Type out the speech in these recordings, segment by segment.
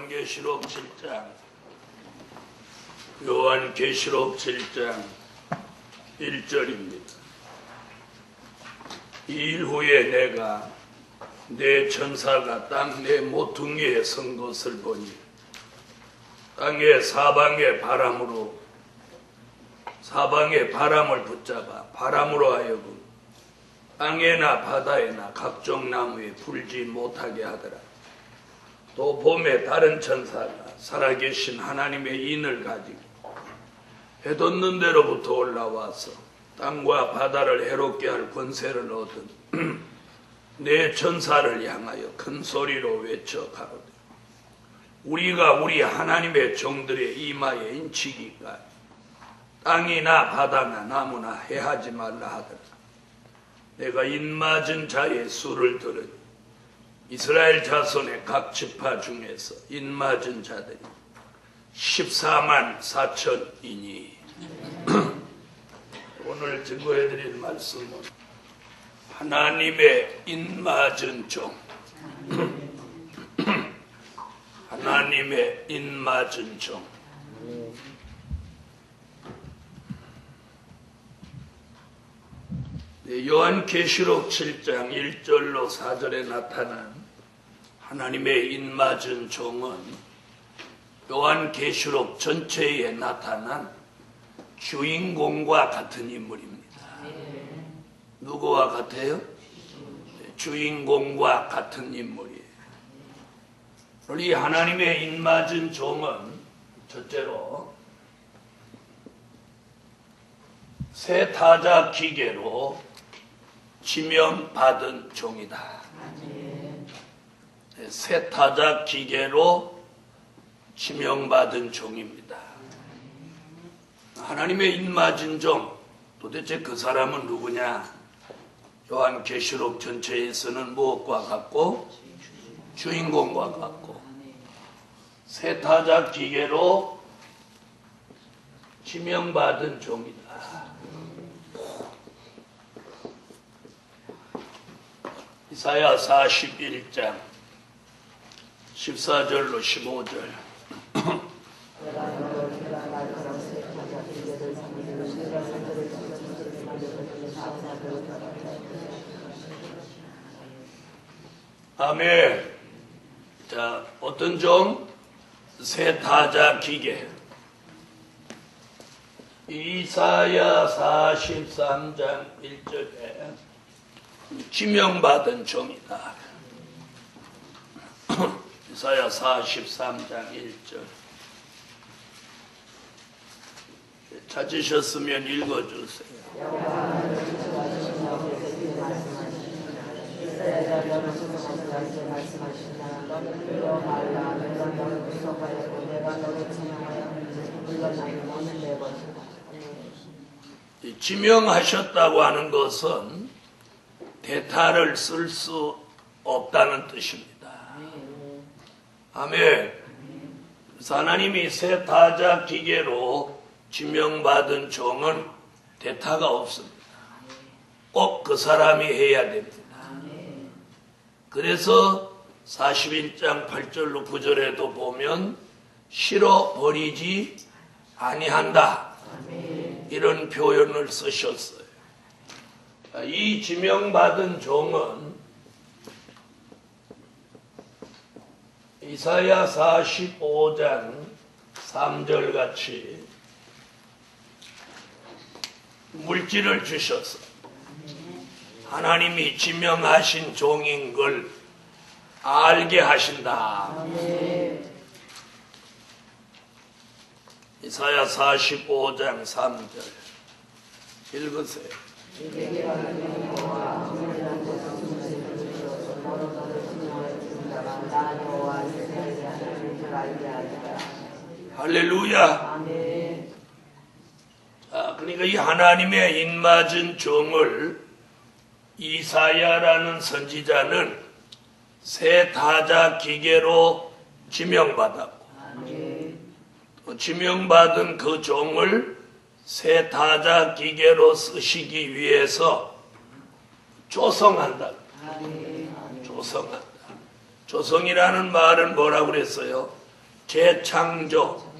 요한계시록 7장 1절입니다. 이일 후에 내가 내 천사가 땅 내 모퉁이에 선 것을 보니 땅의 사방의 바람을 붙잡아 바람으로 하여금 땅에나 바다에나 각종 나무에 불지 못하게 하더라. 또 봄에 다른 천사가 살아계신 하나님의 인을 가지고 해돋는 데로부터 올라와서 땅과 바다를 해롭게 할 권세를 얻은 내 천사를 향하여 큰 소리로 외쳐 가로되 우리가 우리 하나님의 종들의 이마에 인치기까지 땅이나 바다나 나무나 해하지 말라 하더라. 내가 인맞은 자의 수를 들으니 이스라엘 자손의 각 지파 중에서 인맞은 자들이 14만 4천이니 오늘 증거해드릴 말씀은 하나님의 인맞은 종 하나님의 인맞은 종. 요한계시록 7장 1절로 4절에 나타난 하나님의 인맞은 종은 요한계시록 전체에 나타난 주인공과 같은 인물입니다. 누구와 같아요? 주인공과 같은 인물이에요. 우리 하나님의 인맞은 종은 첫째로 새 타자 기계로 지명받은 종이다. 새 타자 기계로 지명받은 종입니다. 하나님의 인맞은 종, 도대체 그 사람은 누구냐? 요한계시록 전체에서는 무엇과 같고? 주인공과 같고 새 타자 기계로 지명받은 종이다. 이사야 41장 14절로 15절 아멘. 자, 어떤 종? 새 타자 기계. 이사야 43장 1절에 지명받은 종이다. 이사야 43장 1절 찾으셨으면 읽어주세요. 지명하셨다고 하는 것은 대타를 쓸 수 없다는 뜻입니다. 아멘. 그래서 하나님이 새 타자 기계로 지명받은 종은 대타가 없습니다. 꼭 그 사람이 해야 됩니다. 그래서 41장 8절로 9절에도 보면 실어버리지 아니한다. 이런 표현을 쓰셨어요. 이 지명받은 종은 이사야 45장 3절 같이 물질을 주셔서 하나님이 지명하신 종인 걸 알게 하신다. 이사야 45장 3절 읽으세요. 할렐루야. 자, 그러니까 이 하나님의 인맞은 종을 이사야라는 선지자는 새 타자 기계로 지명받았고 또 지명받은 그 종을 새 타자 기계로 쓰시기 위해서 조성한다. 조성한다. 조성이라는 말은 뭐라고 그랬어요? 재창조,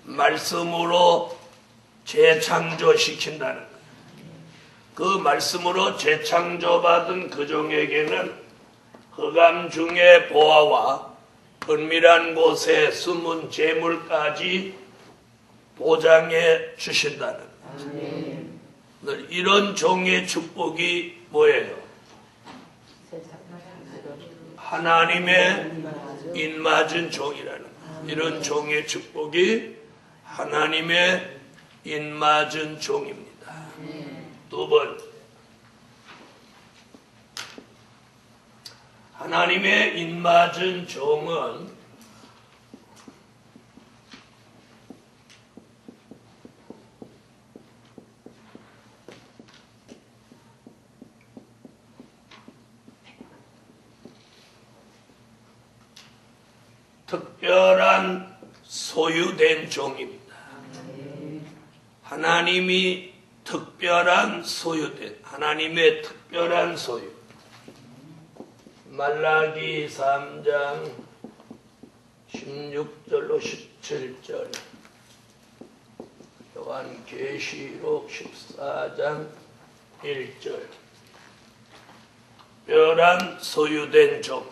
말씀으로 재창조시킨다는 거예요. 그 말씀으로 재창조받은 그 종에게는 흑암 중의 보화와 은밀한 곳에 숨은 재물까지 보장해 주신다는 거예요. 이런 종의 축복이 뭐예요? 하나님의 인맞은 종이라는 거예요. 이런 종의 축복이 하나님의 인맞은 종입니다. 두 번, 하나님의 인맞은 종은 특별한 소유된 종입니다. 하나님이 특별한 소유된, 하나님의 특별한 소유. 말라기 3장 16절로 17절, 요한계시록 14장 1절. 특별한 소유된 종,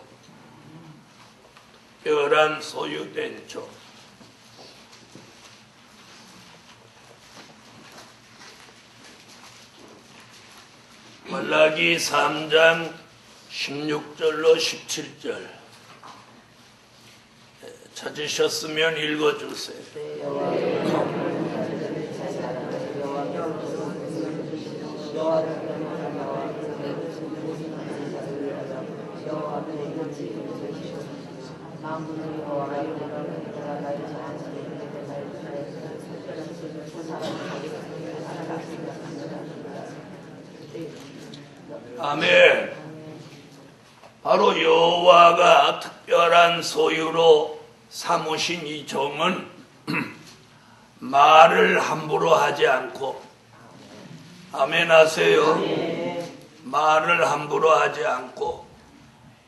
특별한 소유된 종. 말라기 3장 16절로 17절 찾으셨으면 읽어주세요. 아멘. 바로 여호와가 특별한 소유로 삼으신 이 종은 말을 함부로 하지 않고, 아멘 하세요. 말을 함부로 하지 않고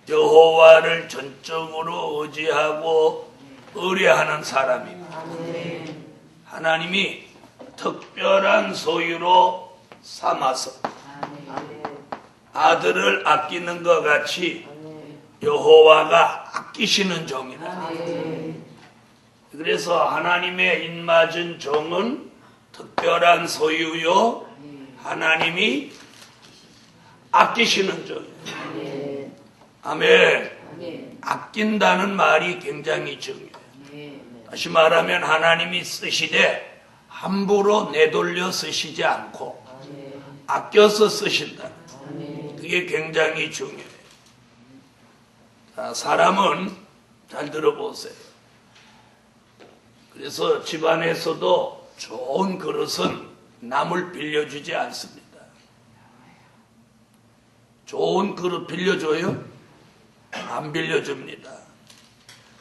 여호와를 전적으로 의지하고 의뢰하는 사람입니다. 하나님이 특별한 소유로 삼아서 아들을 아끼는 것 같이 여호와가 아끼시는 종이라. 그래서 하나님의 인맞은 종은 특별한 소유요, 하나님이 아끼시는 종이에요. 아멘. 아낀다는 말이 굉장히 중요해요. 다시 말하면 하나님이 쓰시되 함부로 내돌려 쓰시지 않고 아껴서 쓰신다. 그게 굉장히 중요해요. 자, 사람은 잘 들어보세요. 그래서 집안에서도 좋은 그릇은 남을 빌려주지 않습니다. 좋은 그릇 빌려줘요? 안 빌려줍니다.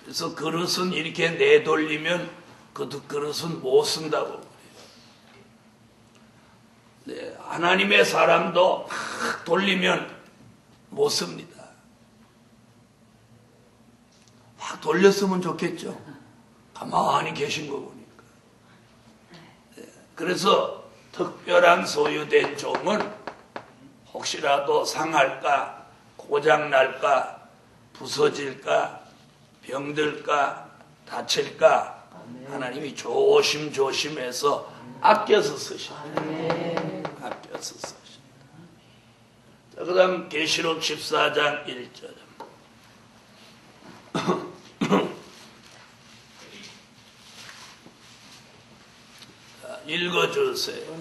그래서 그릇은 이렇게 내돌리면 그 그릇은 못 쓴다고 그래요. 네, 하나님의 사람도 막 돌리면 못 씁니다. 확 돌렸으면 좋겠죠. 가만히 계신 거 보니까. 네, 그래서 특별한 소유된 종은 혹시라도 상할까, 고장날까, 부서질까, 병들까, 다칠까, 하나님이 조심조심해서 아껴서 쓰십니다. 아껴서 쓰십니다. 자, 그 다음 계시록 14장 1절. 읽어주세요.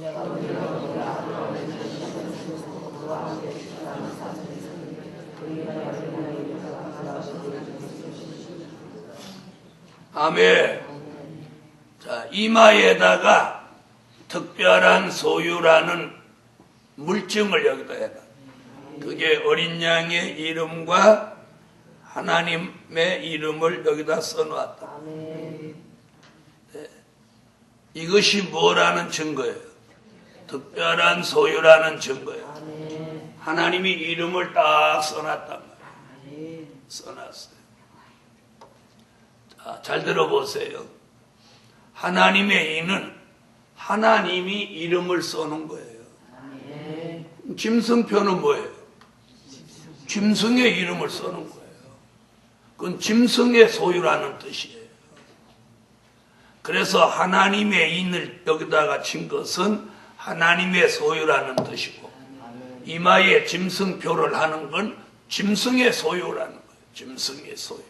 아멘. 자, 이마에다가 특별한 소유라는 물증을 여기다 해라. 그게 어린 양의 이름과 하나님의 이름을 여기다 써놨다. 네. 이것이 뭐라는 증거예요? 특별한 소유라는 증거예요. 하나님이 이름을 딱 써놨단 말이에요. 써놨어요. 잘 들어보세요. 하나님의 인은 하나님이 이름을 써놓은 거예요. 짐승표는 뭐예요? 짐승의 이름을 써놓은 거예요. 그건 짐승의 소유라는 뜻이에요. 그래서 하나님의 인을 여기다가 친 것은 하나님의 소유라는 뜻이고, 이마에 짐승표를 하는 건 짐승의 소유라는 거예요. 짐승의 소유.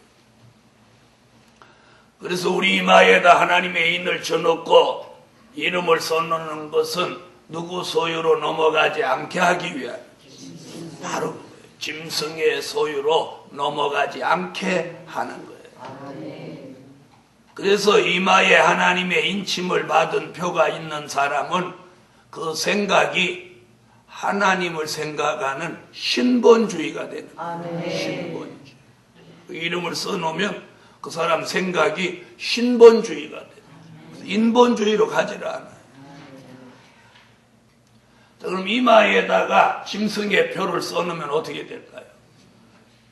그래서 우리 이마에다 하나님의 인을 쳐놓고 이름을 써놓는 것은 누구 소유로 넘어가지 않게 하기 위한, 바로 짐승의 소유로 넘어가지 않게 하는 거예요. 그래서 이마에 하나님의 인침을 받은 표가 있는 사람은 그 생각이 하나님을 생각하는 신본주의가 되는 거예요. 신본주의. 그 이름을 써놓으면 그 사람 생각이 신본주의가 돼요. 인본주의로 가지를 않아요. 자, 그럼 이마에다가 짐승의 표를 써놓으면 어떻게 될까요?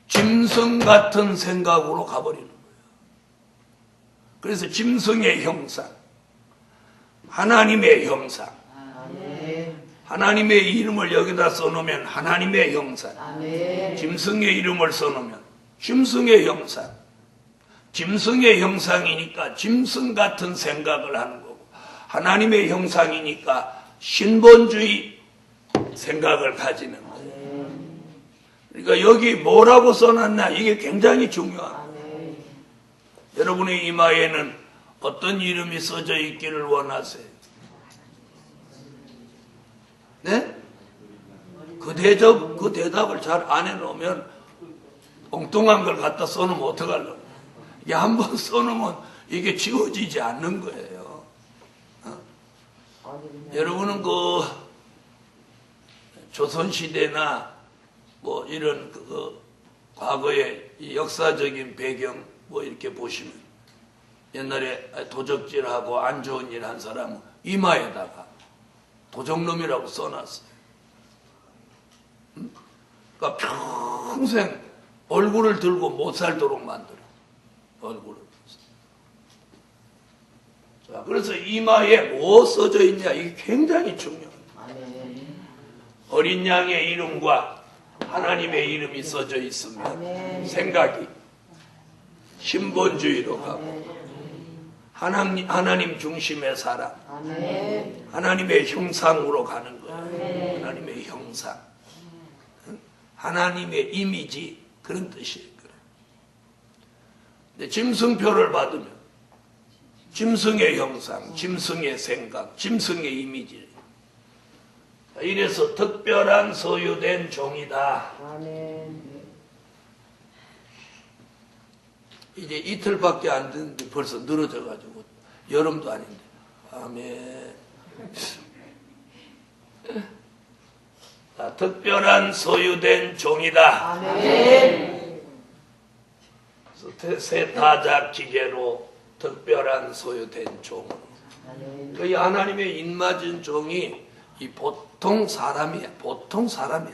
짐승 같은 생각으로 가버리는 거예요. 그래서 짐승의 형상, 하나님의 형상, 하나님의 이름을 여기다 써놓으면 하나님의 형상, 짐승의 이름을 써놓으면 짐승의 형상, 짐승의 형상이니까 짐승 같은 생각을 하는 거고, 하나님의 형상이니까 신본주의 생각을 가지는 거예요. 그러니까 여기 뭐라고 써놨나, 이게 굉장히 중요합니다. 여러분의 이마에는 어떤 이름이 써져 있기를 원하세요? 네? 그 대답을 잘 안 해놓으면 엉뚱한 걸 갖다 써놓으면 어떡하려고. 이게 한번 써놓으면 이게 지워지지 않는 거예요. 여러분은 그 조선시대나 뭐 이런 과거의 역사적인 배경 뭐 이렇게 보시면 옛날에 도적질하고 안 좋은 일 한 사람은 이마에다가 도적놈이라고 써놨어요. 그러니까 평생 얼굴을 들고 못 살도록 만들어. 얼굴을. 자, 그래서 이마에 뭐 써져 있냐, 이게 굉장히 중요합니다. 어린 양의 이름과 하나님의 이름이 써져 있으면 생각이 신본주의로 가고, 하나님 중심의 사람, 하나님의 형상으로 가는 거예요. 하나님의 형상, 하나님의 이미지, 그런 뜻이에요. 근데 짐승표를 받으면 짐승의 형상, 짐승의 생각, 짐승의 이미지. 이래서 특별한 소유된 종이다. 이제 이틀밖에 안 됐는데 벌써 늘어져가지고, 여름도 아닌데. 아멘. 특별한 소유된 종이다. 아멘. 새 타작 기계로 특별한 소유된 종. 이 하나님의 인맞은 종이 이 보통 사람이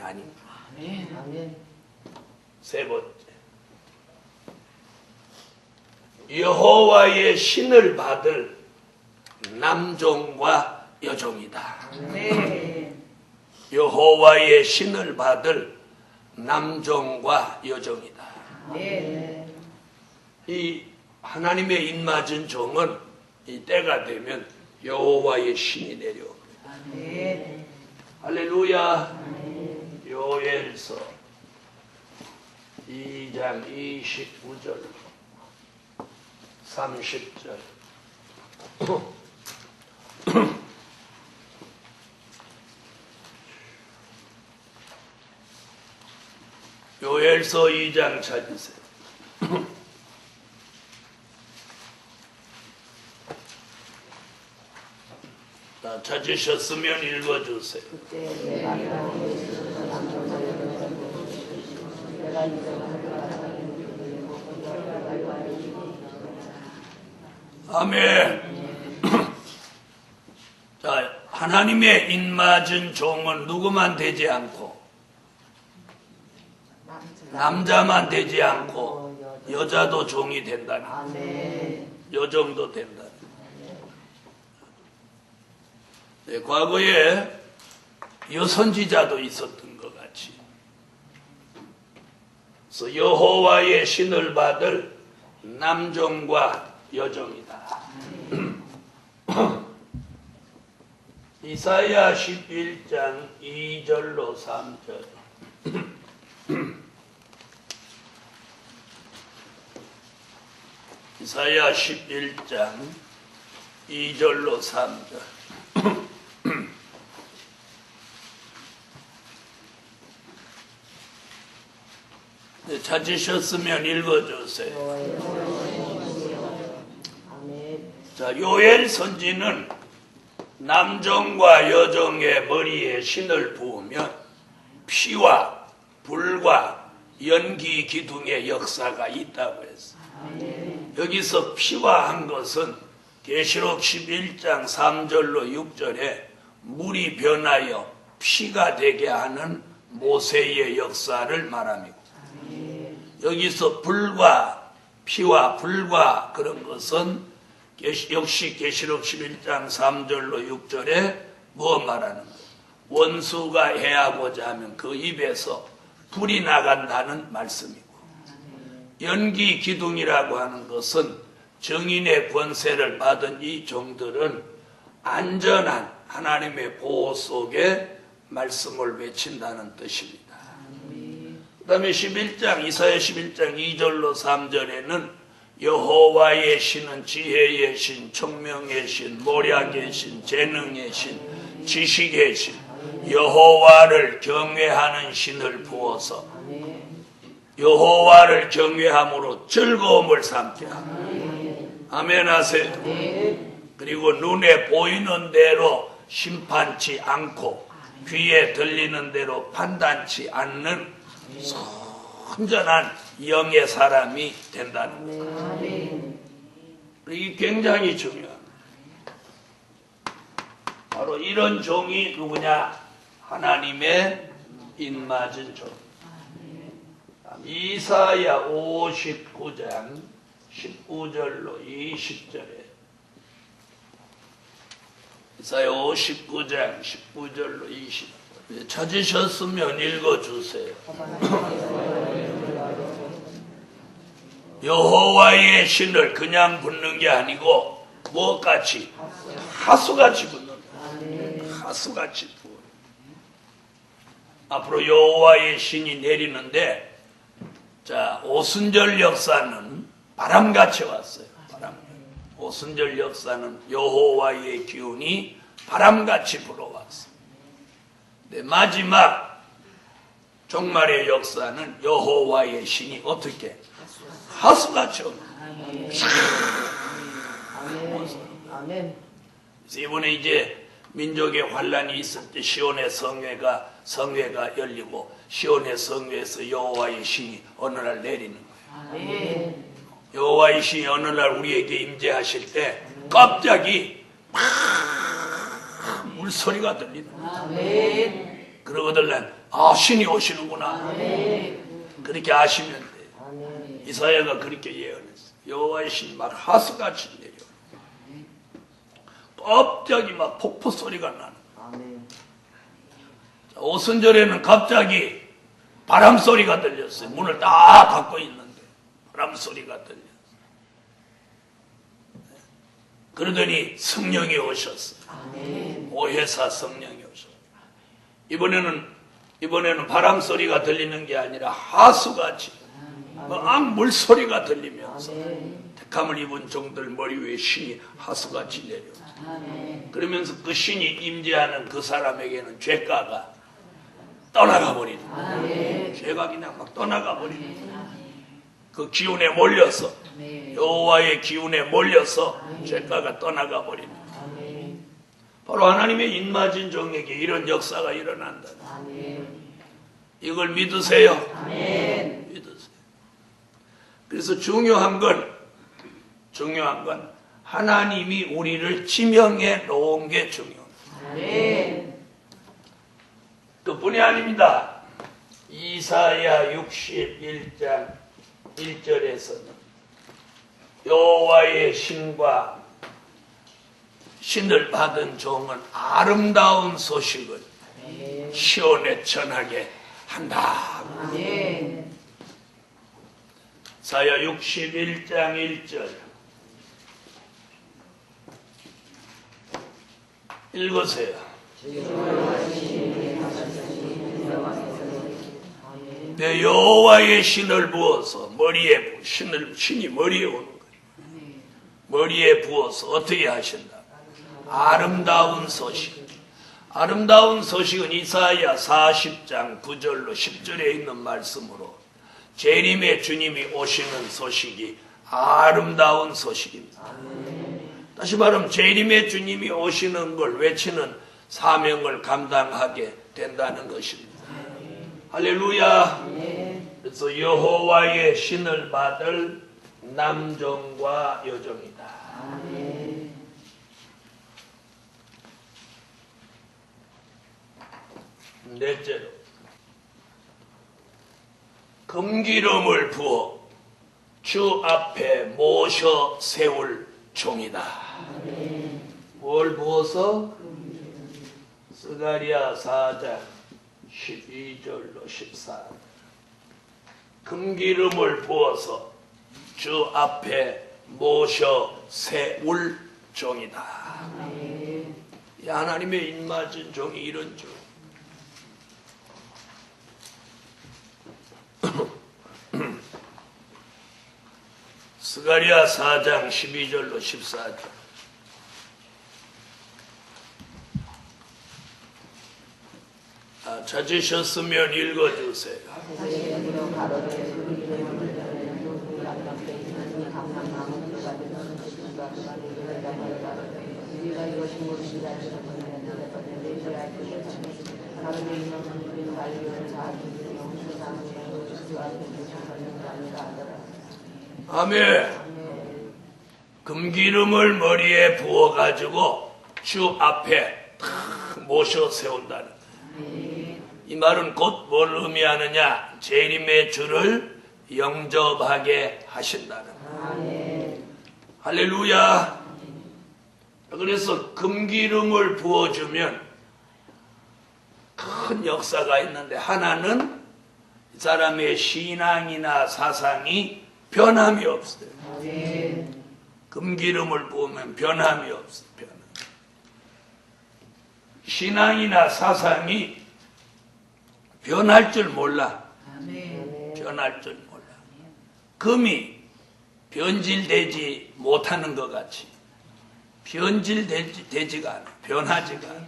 아닙니다. 아멘. 세 번째, 여호와의 신을 받을 남종과 여종이다. 여호와의 신을 받을 남종과 여종이다. 이 하나님의 인맞은 종은 이 때가 되면 여호와의 신이 내려옵니다. 할렐루야. 요엘서 2장 29절 30절 요엘서 2장 찾으세요. 찾으셨으면 읽어주세요. 아멘. 자, 하나님의 인맞은 종은 누구만 되지 않고, 남자만 되지 않고 여자도 종이 된다는 아멘. 여정도 된다는. 네, 과거에 여선지자도 있었던 것 같이. 그래서 여호와의 신을 받을 남종과 여종이다. 이사야 11장 2절로 3절. 이사야 11장 2절로 3절. 네, 찾으셨으면 읽어주세요. 아멘. 자, 요엘 선지는 남종과 여종의 머리에 신을 부으면 피와 불과 연기 기둥의 역사가 있다고 했어요. 여기서 피와 한 것은 계시록 11장 3절로 6절에 물이 변하여 피가 되게 하는 모세의 역사를 말합니다. 여기서 불과 피와 불과 그런 것은 역시 계시록 11장 3절로 6절에 뭐 말하는 거예요? 원수가 해하고자 하면 그 입에서 불이 나간다는 말씀이고, 연기 기둥이라고 하는 것은 정인의 권세를 받은 이 종들은 안전한 하나님의 보호 속에 말씀을 외친다는 뜻입니다. 그 다음에 11장 이사야 11장 2절로 3절에는 여호와의 신은 지혜의 신, 총명의 신, 모략의 신, 재능의 신, 지식의 신, 여호와를 경외하는 신을 부어서 여호와를 경외함으로 즐거움을 삼게 하라. 아멘 하세요. 그리고 눈에 보이는 대로 심판치 않고 귀에 들리는 대로 판단치 않는 온전한 영의 사람이 된다는 거예요. 이게 굉장히 중요합니다. 바로 이런 종이 누구냐? 하나님의 인맞은 종. 이사야 59장 19절로 20절에 이사야 59장 19절로 20절 찾으셨으면 읽어주세요. 여호와의 신을 그냥 붙는 게 아니고 무엇같이? 하수같이 붙는다. 하수같이 부어. 앞으로 여호와의 신이 내리는데, 자, 오순절 역사는 바람같이 왔어요. 바람. 오순절 역사는 여호와의 기운이 바람같이 불어왔어요. 근데 마지막 종말의 역사는 여호와의 신이 어떻게? 하수같이 옵니다. 아멘. 그래서 이번에 이제 민족의 환란이 있을 때 시온의 성회가 열리고 시온의 성회에서 여호와의 신이 어느 날 내리는 거예요. 아멘. 여호와의 신이 어느 날 우리에게 임재하실 때 갑자기 막 물소리가 들리는 거예요. 아멘. 그러거든 아, 신이 오시는구나. 아멘. 그렇게 아시면 돼요. 아멘. 이사야가 그렇게 예언했어요. 여호와의 신이 막 하수같이 내려. 갑자기 막 폭포 소리가 나는. 아멘. 오순절에는 갑자기 바람 소리가 들렸어요. 문을 딱 닫고 있는데 바람 소리가 들렸어요. 그러더니 성령이 오셨어요. 아멘. 오해사 성령이 오셨어요. 이번에는 바람 소리가 들리는 게 아니라 하수같이 막 물소리가 들리면서 택함을 입은 종들 머리 위에 신이 하수같이 내려오죠. 그러면서 그 신이 임재하는 그 사람에게는 죄가가 떠나가 버리는 거예요. 죄가 그냥 막 떠나가 버리는 거예요. 그 기운에 몰려서 여호와의 기운에 몰려서 죄가가 떠나가 버리는 거예요. 바로 하나님의 인맞은 종에게 이런 역사가 일어난다. 이걸 믿으세요? 믿으세요. 그래서 중요한 건 하나님이 우리를 지명해 놓은 게 중요합니다. 그뿐이 아닙니다. 이사야 61장 1절에서는 여호와의 신과 신을 받은 종은 아름다운 소식을 시온에 전하게 한다. 아멘. 이사야 61장 1절 읽으세요. 내 여호와의 신을 부어서 신이 머리에 오는 거예요. 머리에 부어서 어떻게 하신다? 아름다운 소식. 아름다운 소식은 이사야 40장 9절로 10절에 있는 말씀으로 재림의 주님이 오시는 소식이 아름다운 소식입니다. 다시 말하면 재림의 주님이 오시는 걸 외치는 사명을 감당하게 된다는 것입니다. 할렐루야. 그래서 여호와의 신을 받을 남종과 여종이다. 넷째로 금기름을 부어 주 앞에 모셔 세울 종이다. 뭘 부어서? 스가랴 4장 12절로 14절 금기름을 부어서 주 앞에 모셔 세울 종이다. 이 하나님의 입맞은 종이 이런 종. 스가랴 4장 12절로 14절 찾으셨으면 읽어주세요. 아멘. 금기름을 머리에 부어가지고 주 앞에 탁 모셔 세운다는 거예요. 이 말은 곧 뭘 의미하느냐? 재림의 주를 영접하게 하신다는 거예요. 할렐루야. 그래서 금기름을 부어주면 큰 역사가 있는데, 하나는 이 사람의 신앙이나 사상이 변함이 없어요. 금기름을 부으면 변함이 없어요. 신앙이나 사상이 변할 줄 몰라. 변할 줄 몰라. 금이 변질되지 못하는 것 같이 변질되지가 않아. 변하지가 않아.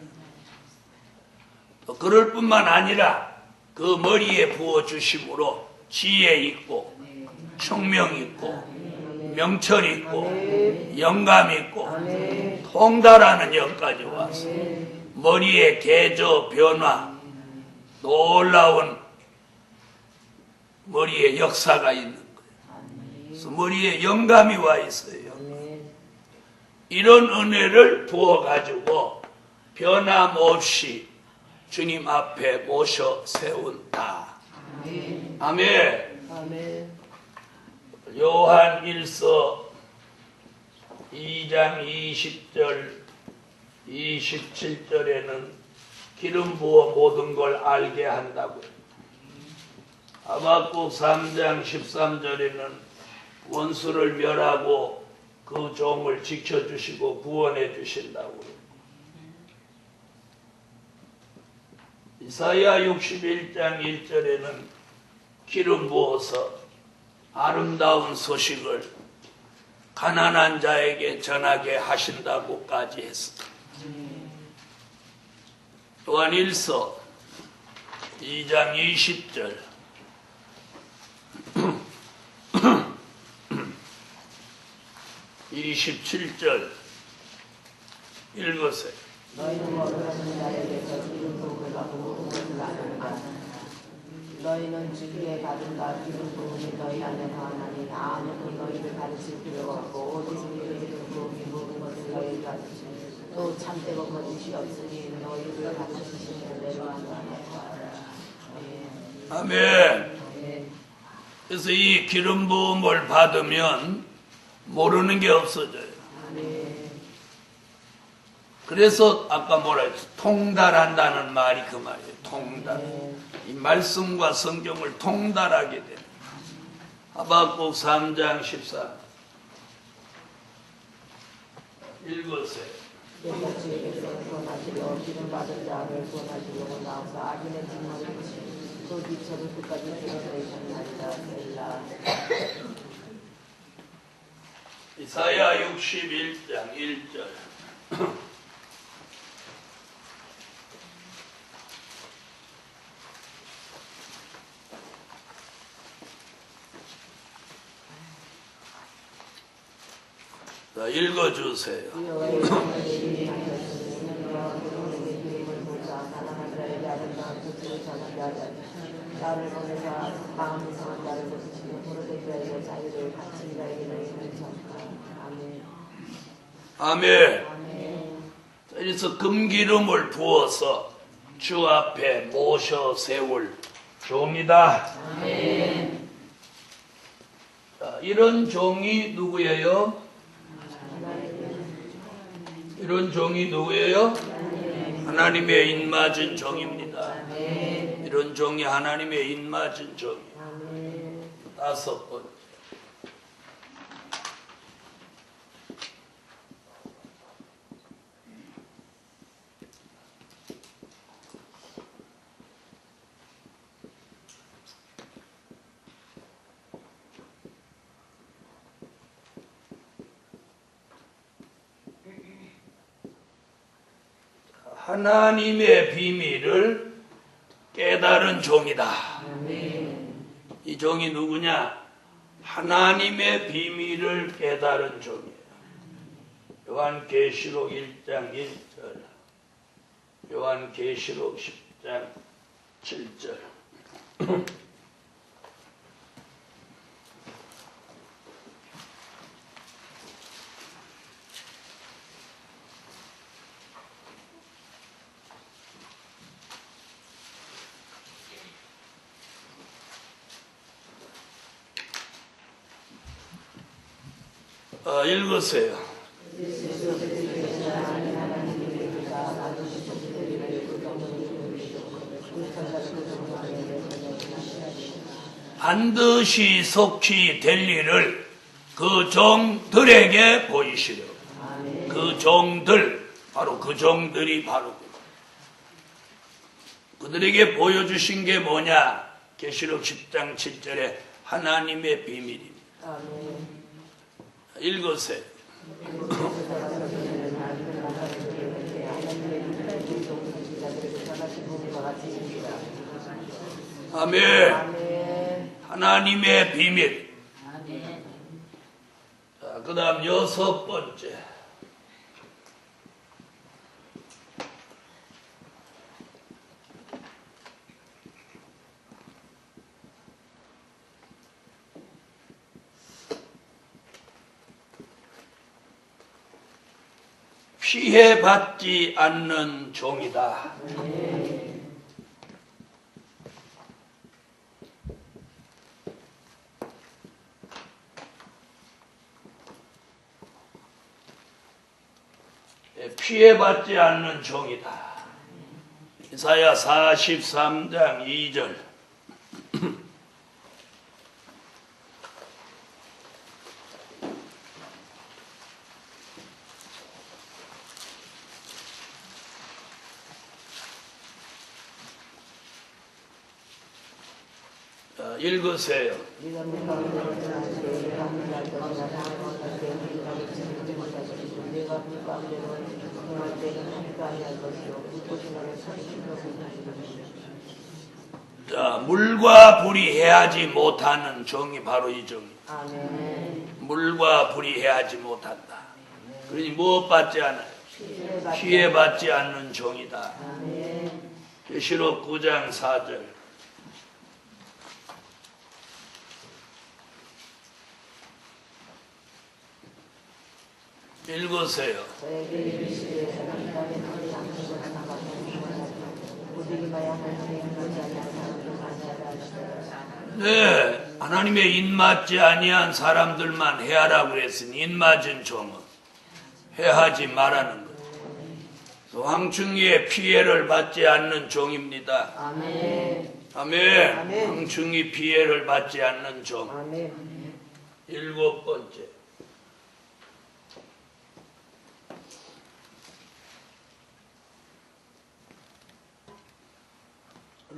또 그럴 뿐만 아니라 그 머리에 부어주심으로 지혜 있고 총명 있고 명철 있고 영감 있고 통달하는 영까지 와서 머리에 개조 변화, 놀라운 머리에 역사가 있는 거예요. 그래서 머리에 영감이 와 있어요. 이런 은혜를 부어가지고 변함없이 주님 앞에 모셔 세운다. 아멘. 요한 1서 2장 20절 27절에는 기름 부어 모든 걸 알게 한다고요. 하박국 3장 13절에는 원수를 멸하고 그 종을 지켜주시고 구원해 주신다고요. 이사야 61장 1절에는 기름 부어서 아름다운 소식을 가난한 자에게 전하게 하신다고까지 했습니다. 또한 1서 2장 20절 27절 읽으세요. 너희는 주기에 받은 바 기름 부음이 너희 안에 거하나니 아무도 너희를 가르칠 필요가 없고 오직 기름 부음이 모든 것을 너희를 가르치니 또 참되고 거짓이 없으니 너희를 가르치시는 대로 한다. 아멘. 그래서 이 기름 부음을 받으면 모르는 게 없어져요. 그래서 아까 뭐라 했어? 통달한다는 말이 그 말이에요. 통달. 이 말씀과 성경을 통달하게 되는. 하박국 3장 14. 읽으세요. 내가 주의 백성을 구원하시려 기름 받은 자를 구원하시려고 나오사 악인의 증거를 또 미처를 끝까지 들어서리셨나이다. 셀라. 이사야 61장 1절. 자, 읽어주세요. 나를 보내사 마음이 상한 자를 고치시고 무릎에 자에게 자유를 갇힌 자에게 너희는 전파. 아멘. 아멘. 아멘. 그래서 금기름을 부어서 주 앞에 모셔 세울 종이다. 아멘. 자, 이런 종이 누구예요? 이런 종이 누구예요? 하나님의 입맞은 종입니다. 이런 종이 하나님의 입맞은 종이에요. 다섯 번째. 하나님의 비밀을 깨달은 종이다. 이 종이 누구냐? 하나님의 비밀을 깨달은 종이에요. 요한계시록 1장 1절, 요한계시록 10장 7절. 읽으세요. 반드시 속히 될 일을 그 종들에게 보이시려. 그 종들, 바로 그 종들이 바로 그들에게 보여주신 게 뭐냐? 계시록 10장 7절에 하나님의 비밀입니다. 읽으세요. 아멘. 하나님의 비밀. 자, 그 다음 여섯 번째. 피해받지 않는 종이다. 피해받지 않는 종이다. 이사야 43장 2절. 읽으세요. 자, 물과 불이 해하지 못하는 종이 바로 이 종입니다. 물과 불이 해하지 못한다. 그러니 무엇 받지 않아요? 피해받지 않는 종이다. 계시록 9장 4절. 읽으세요. 네, 하나님의 인맞지 아니한 사람들만 해하라고 그랬으니 인맞은 종은 해하지 말라는 것. 황충이의 피해를 받지 않는 종입니다. 아멘. 아멘. 아멘. 황충이 피해를 받지 않는 종. 아멘. 7번째.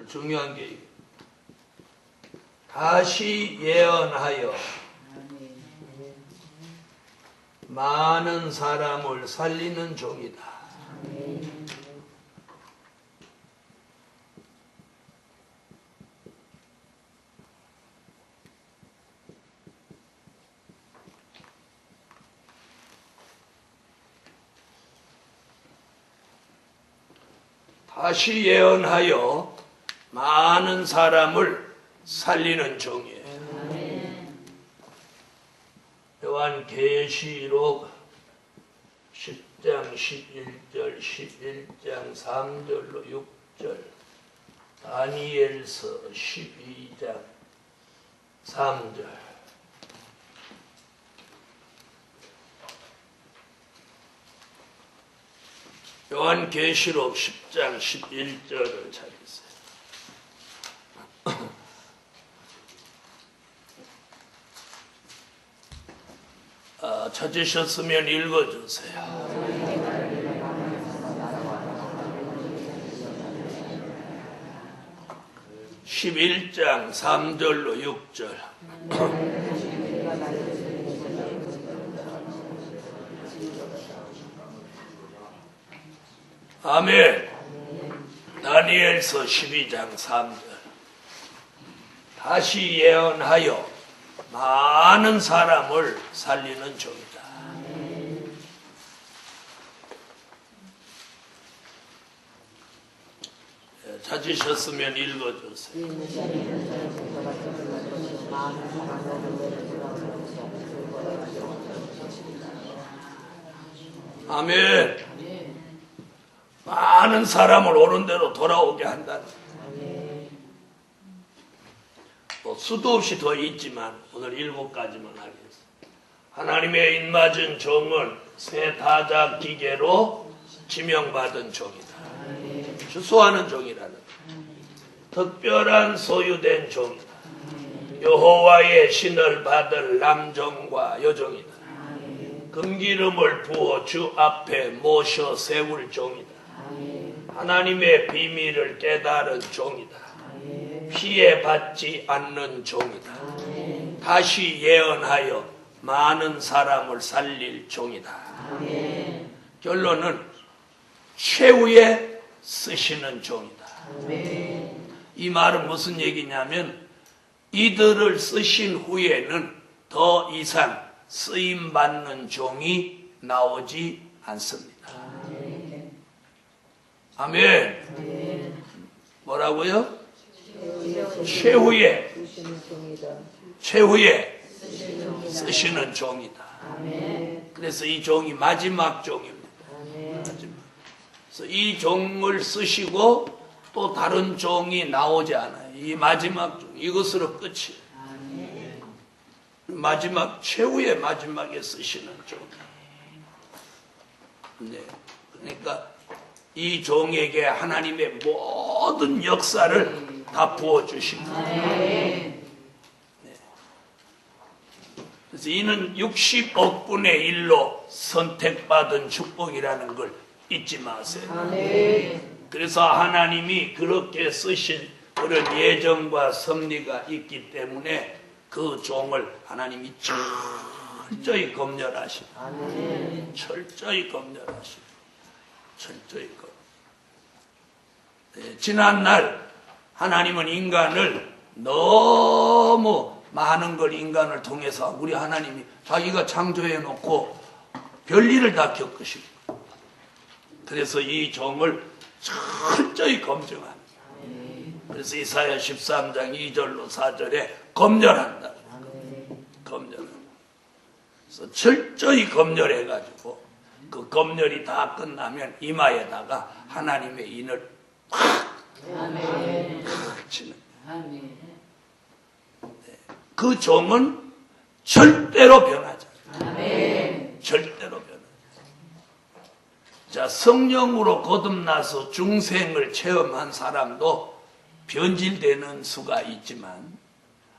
중요한 게 이거. 다시 예언하여 많은 사람을 살리는 종이다. 다시 예언하여 많은 사람을 살리는 종이에요. 요한계시록 10장 11절, 11장 3절로 6절, 다니엘서 12장 3절. 요한계시록 10장 11절을 찾겠어요. 찾으셨으면 읽어주세요. 11장 3절로 6절. 아멘. 다니엘서 12장 3절. 다시 예언하여 많은 사람을 살리는 종이다. 찾으셨으면 읽어주세요. 아멘. 많은 사람을 오는 대로 돌아오게 한다는. 뭐 수도 없이 더 있지만 오늘 7가지만 하겠습니다. 하나님의 인맞은 종은 새 타작 기계로 지명받은 종이다. 주소하는 종이라는 특별한 소유된 종이다. 여호와의 신을 받을 남종과 여종이다. 금기름을 부어 주 앞에 모셔 세울 종이다. 하나님의 비밀을 깨달은 종이다. 피해받지 않는 종이다. 다시 예언하여 많은 사람을 살릴 종이다. 결론은 최후에 쓰시는 종이다. 이 말은 무슨 얘기냐면 이들을 쓰신 후에는 더 이상 쓰임받는 종이 나오지 않습니다. 아멘. 뭐라고요? 최후에 쓰시는 종이다. 그래서 이 종이 마지막 종입니다. 마지막. 그래서 이 종을 쓰시고 또 다른 종이 나오지 않아요. 이 마지막 종, 이것으로 끝이에요. 마지막, 최후의 마지막에 쓰시는 종. 네. 그러니까 이 종에게 하나님의 모든 역사를 다 부어주십니다. 네. 그래서 이는 60억 분의 1로 선택받은 축복이라는 걸 잊지 마세요. 그래서 하나님이 그렇게 쓰신 그런 예정과 섭리가 있기 때문에 그 종을 하나님이 철저히 검열하십니다. 철저히 검열하십니다. 철저히 검열. 네, 지난날 하나님은 인간을 너무 많은 걸 인간을 통해서 우리 하나님이 자기가 창조해 놓고 별일을 다 겪으십니다. 그래서 이 종을 철저히 검증합니다. 그래서 이사야 13장 2절로 4절에 검열한다. 검열한다. 그래서 철저히 검열해가지고 그 검열이 다 끝나면 이마에다가 하나님의 인을 팍 치는. 그 종은 절대로 변하지 않아요. 아멘. 절대로 변하지 않아요. 자, 성령으로 거듭나서 중생을 체험한 사람도 변질되는 수가 있지만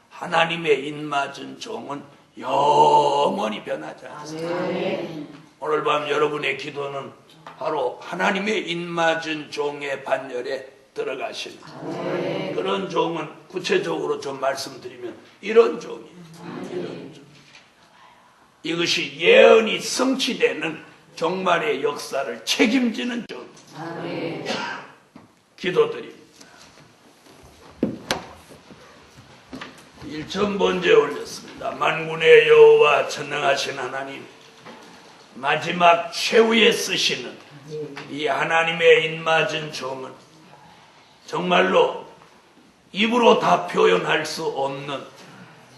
하나님의 인맞은 종은 영원히 변하지 않습니다. 아멘. 오늘 밤 여러분의 기도는 바로 하나님의 인맞은 종의 반열에 들어가시는 그런 종은 구체적으로 좀 말씀드리면 이런 종이에요. 이런 종. 이것이 예언이 성취되는 종말의 역사를 책임지는 종. 아멘. 기도드립니다. 1천 번째 올렸습니다. 만군의 여호와 전능하신 하나님, 마지막 최후에 쓰시는 이 하나님의 인맞은 종은 정말로 입으로 다 표현할 수 없는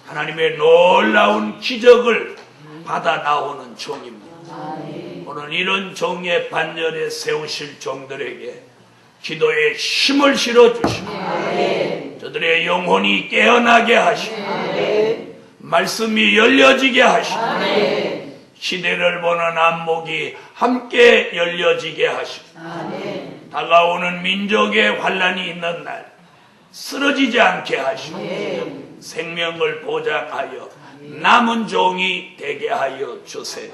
하나님의 놀라운 기적을 받아 나오는 종입니다. 오늘 이런 종의 반열에 세우실 종들에게 기도에 힘을 실어 주시고 저들의 영혼이 깨어나게 하시고 말씀이 열려지게 하시고 시대를 보는 안목이 함께 열려지게 하시고 다가오는 민족의 환란이 있는 날 쓰러지지 않게 하시고 생명을 보장하여 남은 종이 되게 하여 주세요.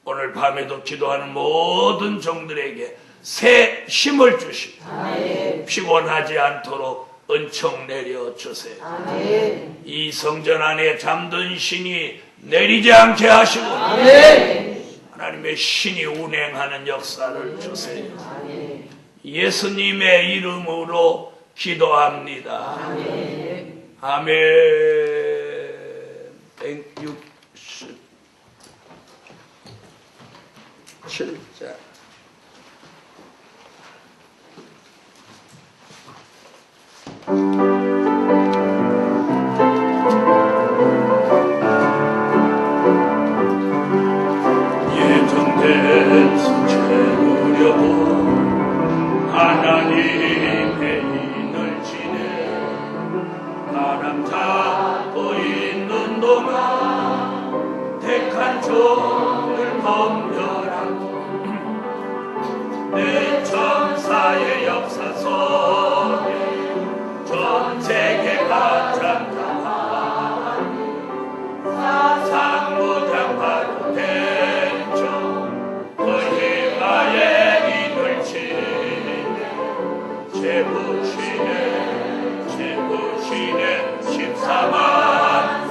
오늘 밤에도 기도하는 모든 종들에게 새 힘을 주시고 피곤하지 않도록 은총 내려 주세요. 이 성전 안에 잠든 신이 내리지 않게 하시고 하나님의 신이 운행하는 역사를 주세요. 예수님의 이름으로 기도합니다. 아멘. 167자. 예정된 수채우려고 하나님의 인을 지내 바람 잡고 있는 동안 택한 종을 범별하고 내 천사의 역사 속에 전 세계가 잠잠하니 사상무장 바로 된종 거리마에 인을 치네 제부시네 14만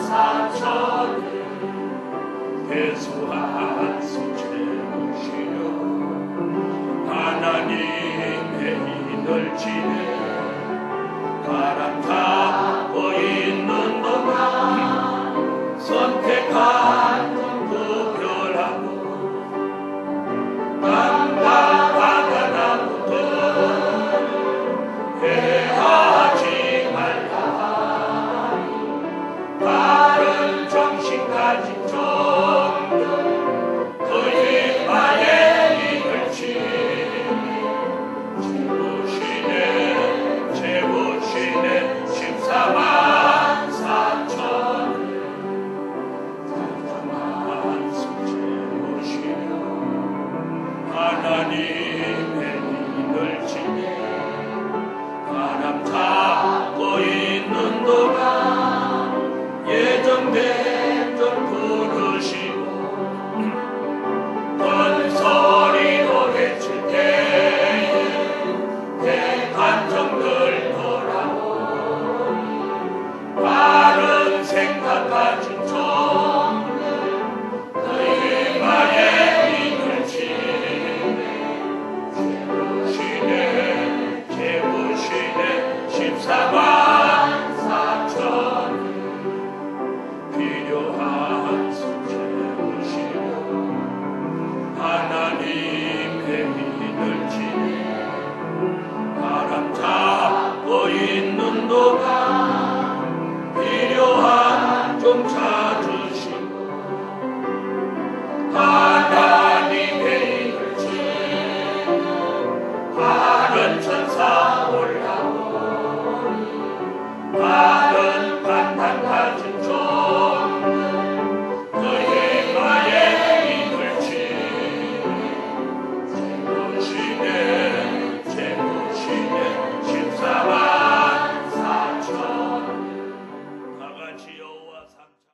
4천 배수한 수채우시려 하나님의 인을 지내